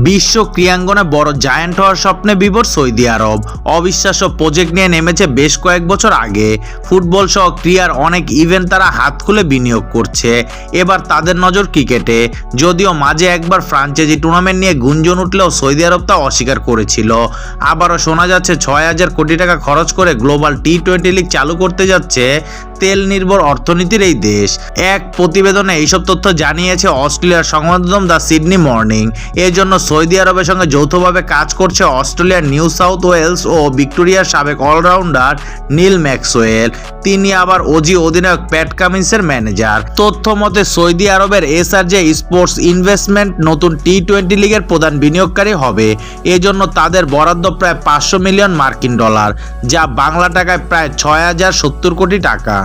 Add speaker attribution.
Speaker 1: বিশ্ব ক্রীড়াঙ্গনে বড় জায়ান্ট হওয়ার স্বপ্নে বিভোর সৌদি আরব অবিশ্বাস্য প্রজেক্ট নিয়ে নেমেছে বেশ কয়েক বছর আগে। ফুটবল সহ ক্রীড়ার অনেক ইভেন্ট তারা হাত খুলে বিনিয়োগ করছে। এবার তাদের নজর ক্রিকেটে। যদিও মাঝে একবার ফ্রাঞ্চাইজি টুর্নামেন্ট নিয়ে গুঞ্জন উঠলেও সৌদি আরব তা অস্বীকার করেছিল। আবারও শোনা যাচ্ছে 6,000 কোটি টাকা খরচ করে গ্লোবাল টি-20 লিগ চালু করতে যাচ্ছে তেল নির্ভর অর্থনীতির এই দেশ। এক প্রতিবেদনে এইসব তথ্য জানিয়েছে অস্ট্রেলিয়ার সংবাদ মাধ্যম দ্য সিডনি মর্নিং। এর জন্য সৌদি আরবের সঙ্গে যৌথভাবে কাজ করছে অস্ট্রেলিয়ার নিউ সাউথ ওয়েলস ও ভিক্টোরিয়ার সাবেক অলরাউন্ডার নীল ম্যাক্সওয়েল। তিনি আবার ওজি অধিনায়ক প্যাট কামিন্সের ম্যানেজার। তথ্য মতে সৌদি আরবের এসআরজে স্পোর্টস ইনভেস্টমেন্ট নতুন টি-20 লিগের প্রধান বিনিয়োগকারী হবে। এজন্য তাদের বরাদ্দ প্রায় 500 মিলিয়ন মার্কিন ডলার, যা বাংলা টাকায় প্রায় 6,070 কোটি টাকা।